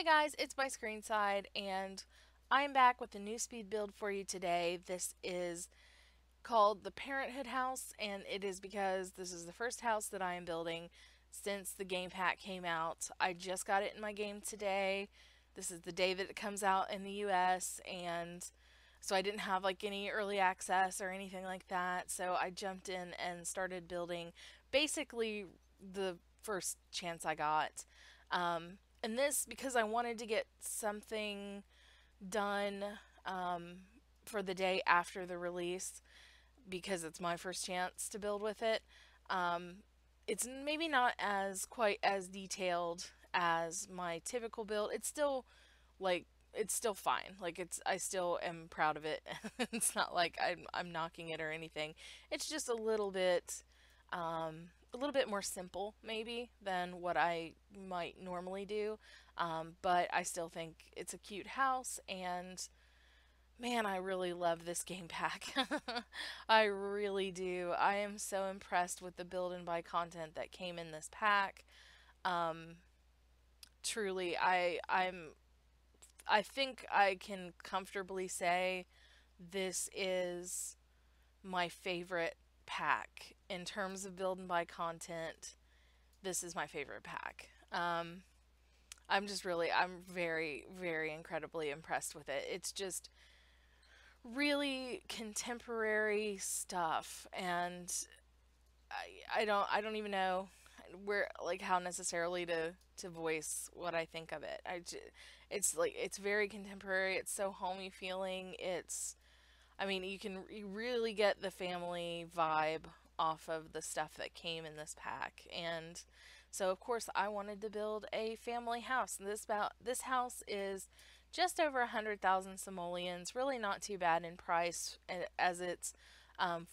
guys, it's byscreenside, and I'm back with a new speed build for you today. This is called the Parenthood house, and it is because this is the first house that I am building since the game pack came out. I just got it in my game today. This is the day that it comes out in the US, and so I didn't have like any early access or anything like that. So I jumped in and started building basically the first chance I got. And this because I wanted to get something done for the day after the release because it's my first chance to build with it. It's maybe not as quite as detailed as my typical build. It's still like it's still fine. Like I still am proud of it. It's not like I'm knocking it or anything. It's just a little bit more simple maybe than what I might normally do. But I still think it's a cute house, and man, I really love this game pack. I really do. I am so impressed with the build and buy content that came in this pack. Truly, I think I can comfortably say this is my favorite pack in terms of build and buy content. This is my favorite pack. I'm very, very incredibly impressed with it. It's just really contemporary stuff, and I don't even know where like how necessarily to voice what I think of it. It's like it's very contemporary. It's so homey feeling. I mean, you really get the family vibe off of the stuff that came in this pack. And so of course I wanted to build a family house. And this house is just over 100,000 simoleons, really not too bad in price as it's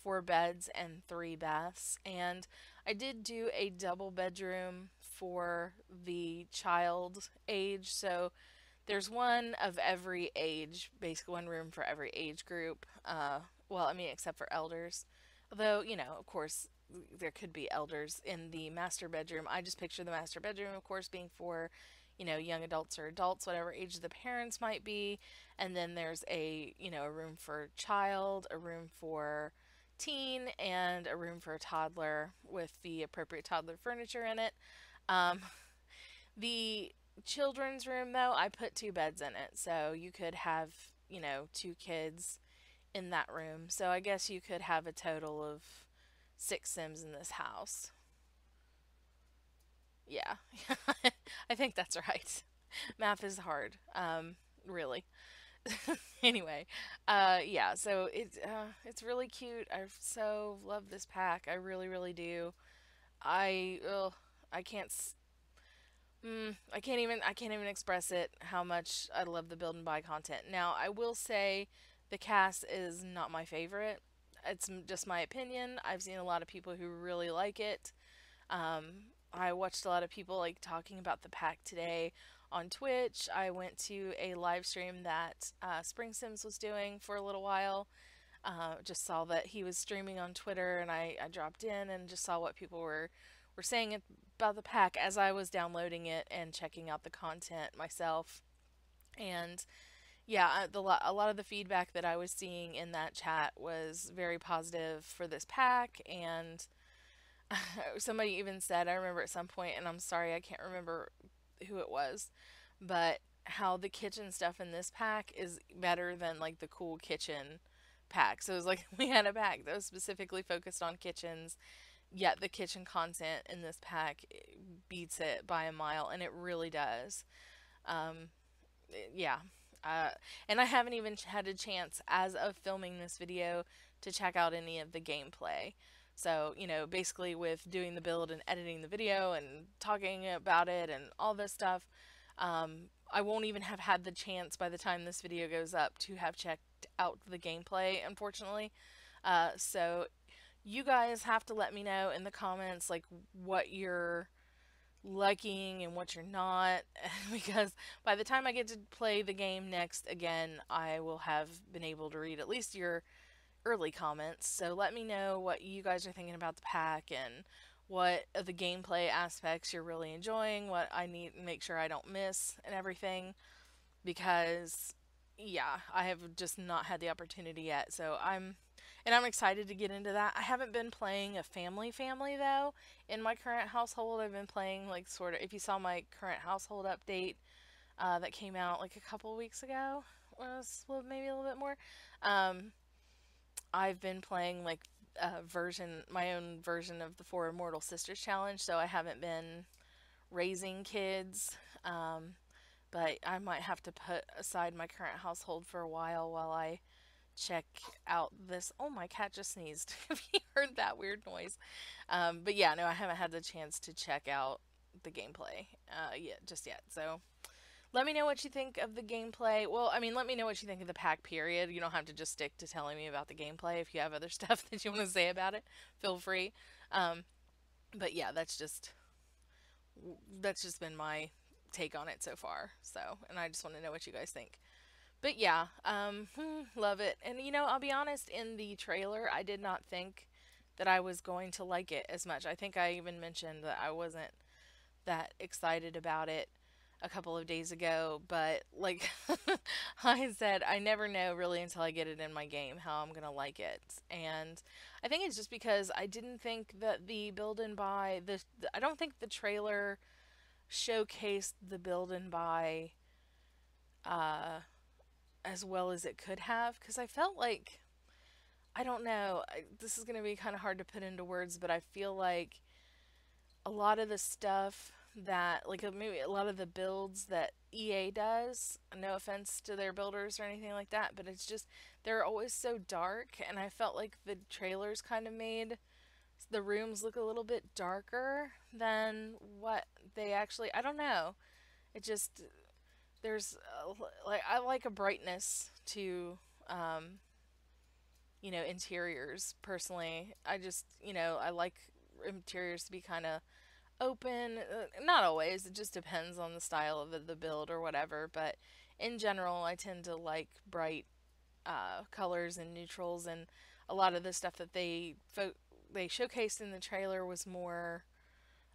4 beds and 3 baths. And I did do a double bedroom for the child age, so there's one of every age, basically one room for every age group. Well, I mean, except for elders. Although, of course, there could be elders in the master bedroom. I just picture the master bedroom, of course, being for, young adults or adults, whatever age the parents might be. And then there's a room for child, a room for teen, and a room for a toddler with the appropriate toddler furniture in it. The children's room, though, I put 2 beds in it, so you could have, 2 kids in that room. So I guess you could have a total of 6 Sims in this house. Yeah, I think that's right. Math is hard, really. Anyway, yeah, so it's really cute. I so love this pack. I really, really do. I ugh, I can't I can't even express it how much I love the build and buy content. Now, I will say the cast is not my favorite. It's just my opinion. I've seen a lot of people who really like it. I watched a lot of people like talking about the pack today on Twitch. I went to a live stream that Spring Sims was doing for a little while. Just saw that he was streaming on Twitter, and I dropped in and just saw what people were saying about the pack as I was downloading it and checking out the content myself. And yeah, a lot of the feedback that I was seeing in that chat was very positive for this pack. And somebody even said, I remember at some point, and I'm sorry, I can't remember who it was, but how the kitchen stuff in this pack is better than like the cool kitchen pack. So it was like we had a pack that was specifically focused on kitchens, yet the kitchen content in this pack beats it by a mile, and it really does. Yeah. Uh, and I haven't even had a chance as of filming this video to check out any of the gameplay. So, basically with doing the build and editing the video and talking about it and all this stuff, I won't even have had the chance by the time this video goes up to have checked out the gameplay, unfortunately. So you guys have to let me know in the comments like what you're liking and what you're not, because by the time I get to play the game next again, I will have been able to read at least your early comments. So let me know what you guys are thinking about the pack and what of the gameplay aspects you're really enjoying, what I need to make sure I don't miss, and everything. Because, yeah, I have just not had the opportunity yet. And I'm excited to get into that. I haven't been playing a family though. In my current household, I've been playing like sort of. If you saw my current household update, that came out like a couple weeks ago, was well, maybe a little bit more. Um, I've been playing like my own version of the Four Immortal Sisters challenge, so I haven't been raising kids. But I might have to put aside my current household for a while I check out this. Oh, my cat just sneezed. Have you heard that weird noise? But yeah, no, I haven't had the chance to check out the gameplay yet, just yet. So let me know what you think of the gameplay. Well, I mean, let me know what you think of the pack, period. You don't have to just stick to telling me about the gameplay. If you have other stuff that you want to say about it, feel free. Um, but yeah, that's just been my take on it so far. So, and I just want to know what you guys think. But yeah, love it. And I'll be honest, in the trailer, I did not think that I was going to like it as much. I think I even mentioned that I wasn't that excited about it a couple of days ago, but like I said, I never know really until I get it in my game how I'm gonna like it. And I think it's just because I didn't think that the build and buy I don't think the trailer showcased the build and buy uh, as well as it could have, because I felt like, I don't know, this is going to be kind of hard to put into words, but I feel like a lot of the stuff that, like maybe a lot of the builds that EA does, no offense to their builders or anything like that, but it's just, they're always so dark, and I felt like the trailers kind of made the rooms look a little bit darker than what they actually, I don't know. It just, there's like I like a brightness to interiors personally. I just, I like interiors to be kind of open. Not always. It just depends on the style of the build or whatever. But in general, I tend to like bright colors and neutrals. And a lot of the stuff that they showcased in the trailer was more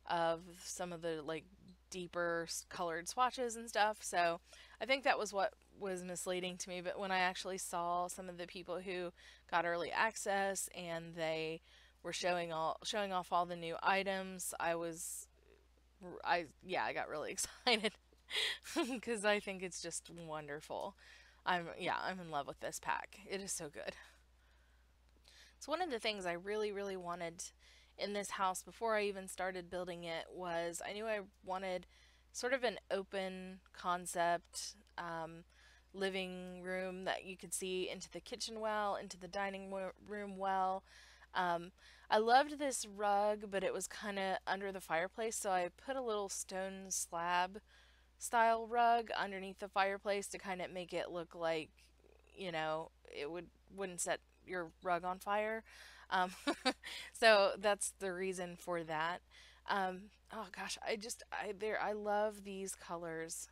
of some of the like deeper colored swatches and stuff. So I think that was what was misleading to me. But when I actually saw some of the people who got early access and they were showing off all the new items, I got really excited because I think it's just wonderful. I'm in love with this pack. It is so good. So one of the things I really, really wanted in this house before I even started building it was I knew I wanted sort of an open concept living room that you could see into the kitchen well, into the dining room well. Um, I loved this rug, but it was kind of under the fireplace, so I put a little stone slab style rug underneath the fireplace to kind of make it look like, it wouldn't set your rug on fire. Um, so that's the reason for that. Oh gosh, I love these colors.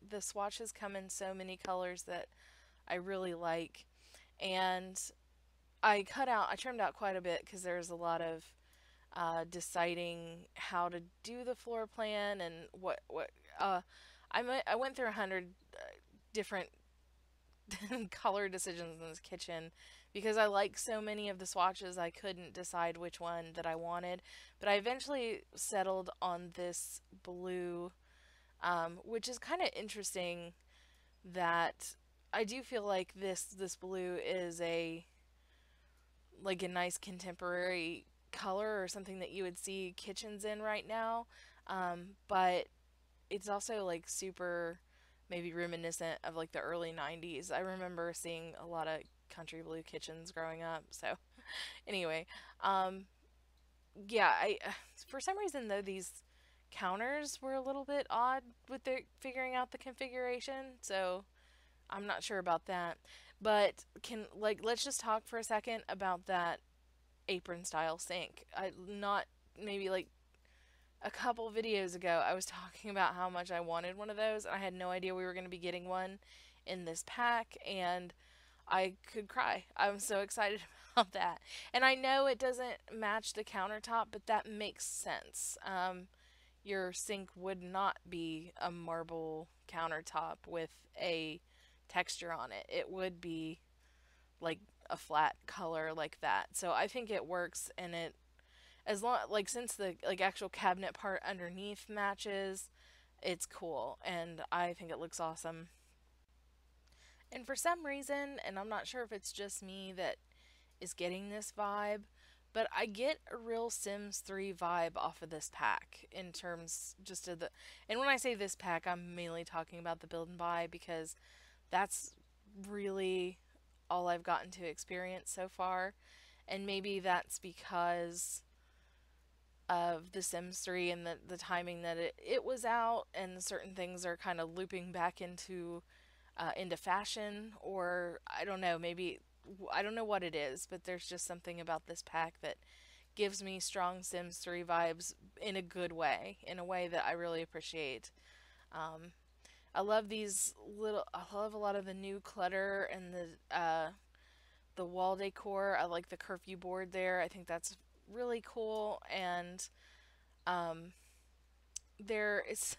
The swatches come in so many colors that I really like, and I trimmed out quite a bit because there's a lot of deciding how to do the floor plan and what I went through 100 different color decisions in this kitchen because I like so many of the swatches I couldn't decide which one that I wanted. But I eventually settled on this blue, which is kind of interesting that I do feel like this blue is a nice contemporary color or something that you would see kitchens in right now. But it's also like super maybe reminiscent of like the early 90s. I remember seeing a lot of country blue kitchens growing up. So anyway, um yeah, I for some reason though these counters were a little bit odd with their figuring out the configuration. So I'm not sure about that. But let's just talk for a second about that apron style sink. I not maybe like a couple videos ago, I was talking about how much I wanted one of those, and I had no idea we were going to be getting one in this pack, and I could cry. I'm so excited about that. And I know it doesn't match the countertop, but that makes sense. Your sink would not be a marble countertop with a texture on it. It would be like a flat color like that. So I think it works, and it, as long, like, since the like actual cabinet part underneath matches, it's cool, and I think it looks awesome. And for some reason, and I'm not sure if it's just me that is getting this vibe, but I get a real Sims 3 vibe off of this pack in terms just of the. And when I say this pack, I'm mainly talking about the build and buy because that's really all I've gotten to experience so far. And maybe that's because of The Sims 3 and the timing that it was out, and certain things are kind of looping back into fashion, or I don't know, maybe I don't know what it is, but there's just something about this pack that gives me strong Sims 3 vibes in a good way, in a way that I really appreciate. Um, I love these little. I love a lot of the new clutter and the wall decor. I like the curfew board there. I think that's really cool. And um, there is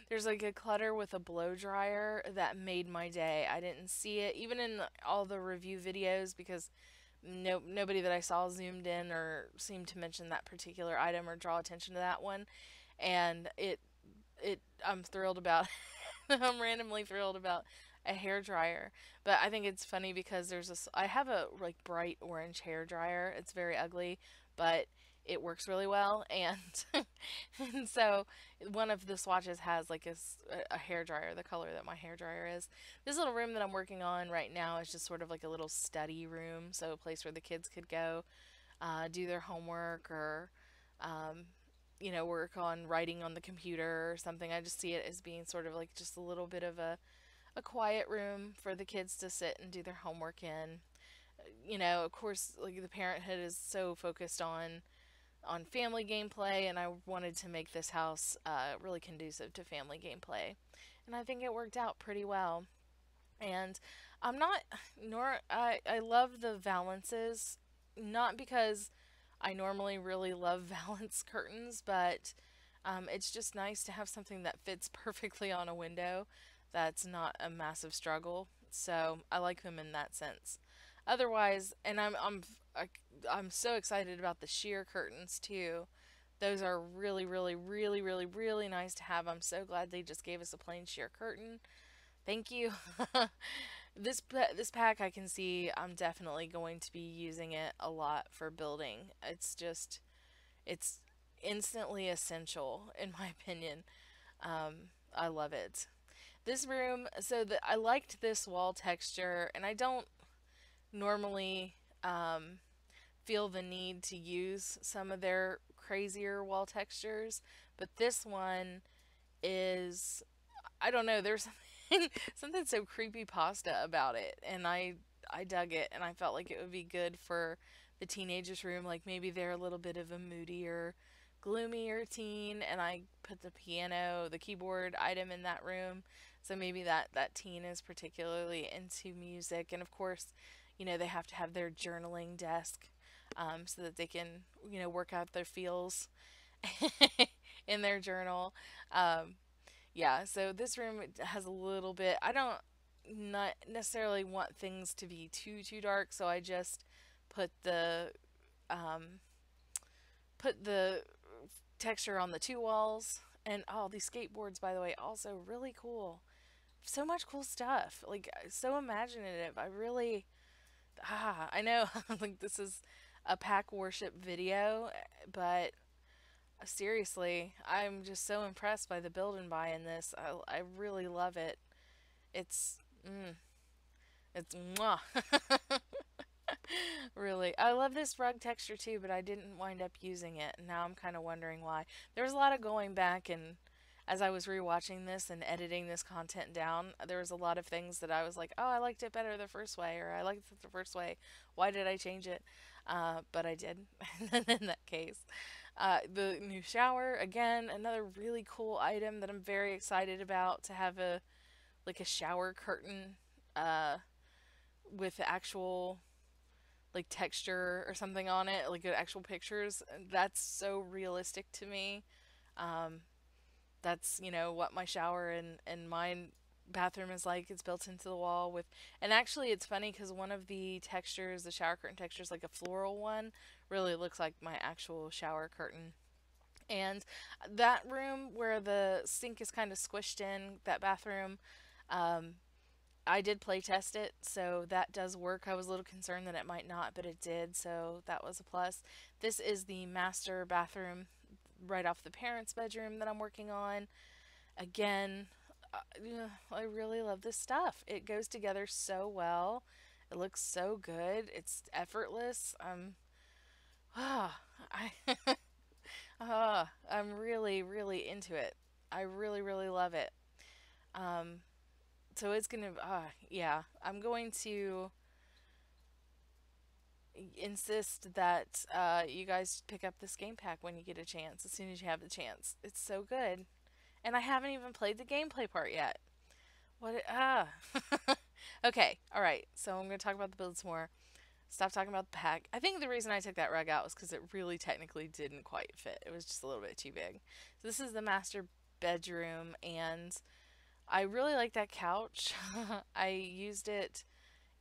there's like a clutter with a blow dryer that made my day. I didn't see it even in all the review videos because nobody that I saw zoomed in or seemed to mention that particular item or draw attention to that one. And I'm thrilled about I'm randomly thrilled about a hair dryer. But I think it's funny because I have a like bright orange hair dryer. It's very ugly, but it works really well, and and so one of the swatches has like a hair dryer, the color that my hair dryer is. This little room that I'm working on right now is just sort of like a little study room, so a place where the kids could go do their homework or um, work on writing on the computer or something. I just see it as being sort of like just a little bit of a quiet room for the kids to sit and do their homework in. Of course, like the Parenthood is so focused on family gameplay, and I wanted to make this house really conducive to family gameplay, and I think it worked out pretty well. And I'm not nor I love the valances, not because I normally really love valance curtains, but it's just nice to have something that fits perfectly on a window that's not a massive struggle. So I like them in that sense. Otherwise, and I'm so excited about the sheer curtains too. Those are really, really, really, really, really nice to have. I'm so glad they just gave us a plain sheer curtain. Thank you. This pack, I can see I'm definitely going to be using it a lot for building. It's instantly essential in my opinion. I love it. This room, I liked this wall texture, and I don't normally feel the need to use some of their crazier wall textures, but this one is, I don't know, there's something, something so creepy pasta about it, and I dug it, and I felt like it would be good for the teenagers room. Like maybe they're a little bit of a moodier, gloomier teen, and I put the keyboard item in that room, so maybe that teen is particularly into music. And of course, they have to have their journaling desk, so that they can work out their feels in their journal. Um, yeah, so this room has a little bit. I don't not necessarily want things to be too dark, so I just put the um, put the texture on the two walls. And oh, these skateboards, by the way, also really cool. So much cool stuff. Like so imaginative. I know like this is a pack worship video, but seriously, I'm just so impressed by the build and buy in this. I really love it. It's mm, it's mwah. Really. I love this rug texture too, but I didn't wind up using it. And now I'm kind of wondering why. There was a lot of going back, and as I was rewatching this and editing this content down, there was a lot of things that I was like, "Oh, I liked it better the first way," or "I liked it the first way. Why did I change it?" But I did in that case. The new shower, again, another really cool item that I'm very excited about, to have a shower curtain uh, with actual like texture or something on it, like actual pictures. That's so realistic to me. Um, that's, what my shower and my bathroom is like. It's built into the wall with, and actually it's funny because one of the textures, the shower curtain textures, like a floral one, really looks like my actual shower curtain. And that room where the sink is kind of squished in, that bathroom, um, I did play test it, so that does work. I was a little concerned that it might not, but it did, so that was a plus. This is the master bathroom right off the parents' bedroom that I'm working on. Again, yeah, I really love this stuff. It goes together so well. It looks so good. It's effortless. Ah, I, I'm really, really into it. I really, really love it. Um, so it's gonna, yeah, I'm going to insist that you guys pick up this game pack when you get a chance, as soon as you have the chance. It's so good. And I haven't even played the gameplay part yet. Okay, alright, so I'm going to talk about the builds more. Stop talking about the pack. I think the reason I took that rug out was because it really technically didn't quite fit. It was just a little bit too big. So this is the master bedroom, and I really like that couch. I used it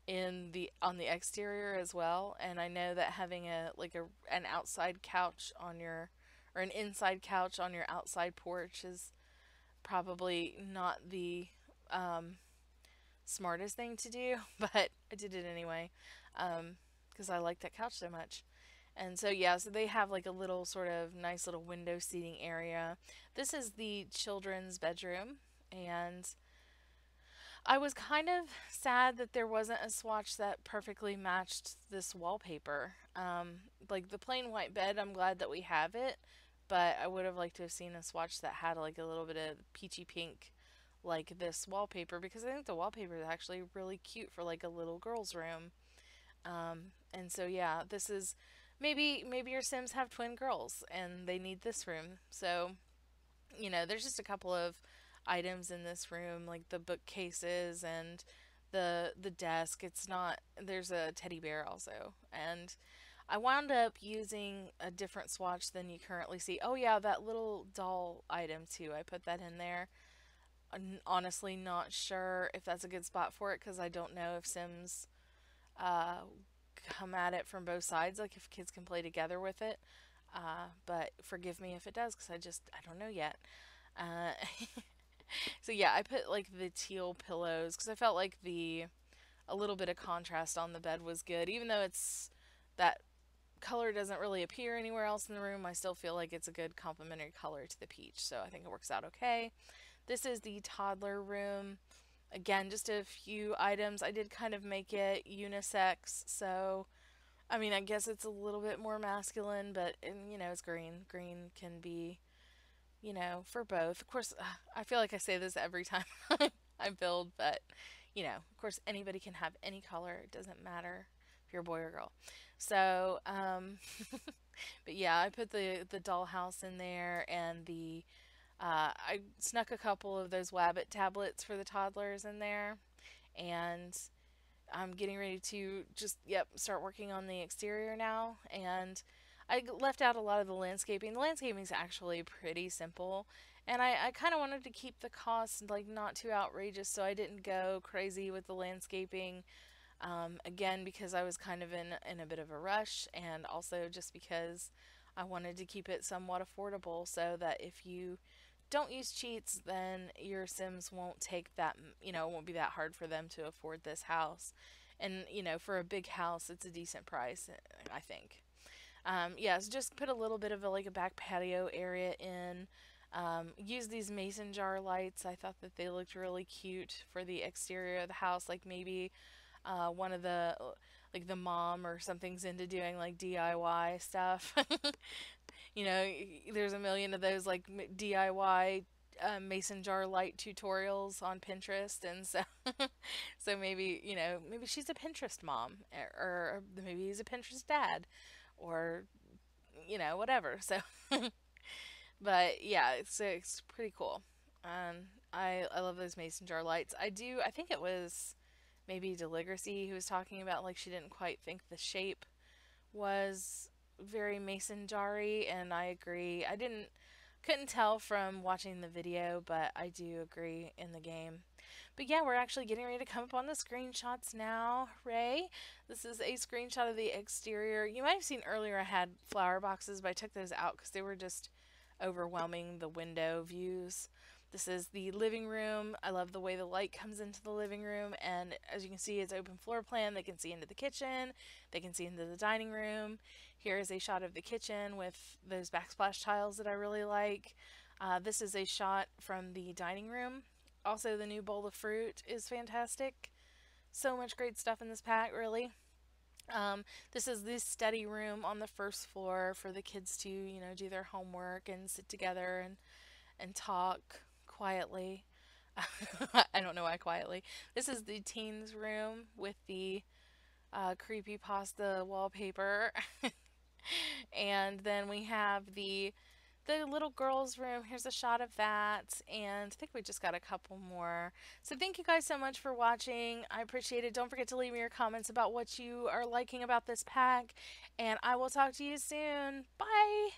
in the on the exterior as well, and I know that having an outside couch on your or an inside couch on your outside porch is probably not the um, smartest thing to do, but I did it anyway because I like that couch so much. And so, yeah, so they have like a little sort of nice little window seating area. This is the children's bedroom, and I was kind of sad that there wasn't a swatch that perfectly matched this wallpaper. Like the plain white bed, I'm glad that we have it, but I would have liked to have seen a swatch that had like a little bit of peachy pink like this wallpaper, because I think the wallpaper is actually really cute for like a little girl's room. And so yeah, this is maybe your Sims have twin girls and they need this room. So, there's just a couple of items in this room, like the bookcases and the desk. It's not There's a teddy bear also. And I wound up using a different swatch than you currently see. Oh yeah, that little doll item too. I put that in there. I'm honestly not sure if that's a good spot for it because I don't know if Sims uh, come at it from both sides, like if kids can play together with it. But forgive me if it does because I don't know yet. Uh, so yeah, I put like the teal pillows because I felt like the a little bit of contrast on the bed was good, even though it's that color doesn't really appear anywhere else in the room. I still feel like it's a good complementary color to the peach, so I think it works out okay. This is the toddler room. Again, just a few items. I did kind of make it unisex, so I mean, I guess it's a little bit more masculine, but it's green. Green can be, for both. Of course, I feel like I say this every time I build, but of course, anybody can have any color. It doesn't matter if you're a boy or girl. So, but yeah, I put the dollhouse in there, and I snuck a couple of those Wabbit tablets for the toddlers in there, and I'm getting ready to just, yep, start working on the exterior now. And I left out a lot of the landscaping. The landscaping is actually pretty simple. And I kind of wanted to keep the cost like not too outrageous, so I didn't go crazy with the landscaping. Again, because I was kind of in a bit of a rush, and also just because I wanted to keep it somewhat affordable so that if you don't use cheats, then your Sims won't take that, it won't be that hard for them to afford this house. And, for a big house, it's a decent price, I think. Yeah, so just put a little bit of like a back patio area in. Use these mason jar lights. I thought that they looked really cute for the exterior of the house. Like maybe one of like the mom or something's into doing like DIY stuff. You know, there's a million of those like DIY mason jar light tutorials on Pinterest, and so so maybe maybe she's a Pinterest mom, or maybe he's a Pinterest dad, or whatever. So, but yeah, it's pretty cool. I love those mason jar lights. I think it was maybe Deligracy, who was talking about like she didn't quite think the shape was very mason jarry, and I agree. I didn't couldn't tell from watching the video, but I do agree in the game. But yeah, we're actually getting ready to come up on the screenshots now, Ray. This is a screenshot of the exterior. You might have seen earlier I had flower boxes, but I took those out because they were just overwhelming the window views. This is the living room. I love the way the light comes into the living room, and as you can see, it's open floor plan. They can see into the kitchen, they can see into the dining room. Here is a shot of the kitchen with those backsplash tiles that I really like. This is a shot from the dining room. Also, the new bowl of fruit is fantastic. So much great stuff in this pack, really. This is the study room on the first floor for the kids to, do their homework and sit together and talk quietly. I don't know why quietly. This is the teens room with the creepy pasta wallpaper. And then we have the little girls room. Here's a shot of that, and I think we just got a couple more. So thank you guys so much for watching. I appreciate it. Don't forget to leave me your comments about what you are liking about this pack, and I will talk to you soon. Bye.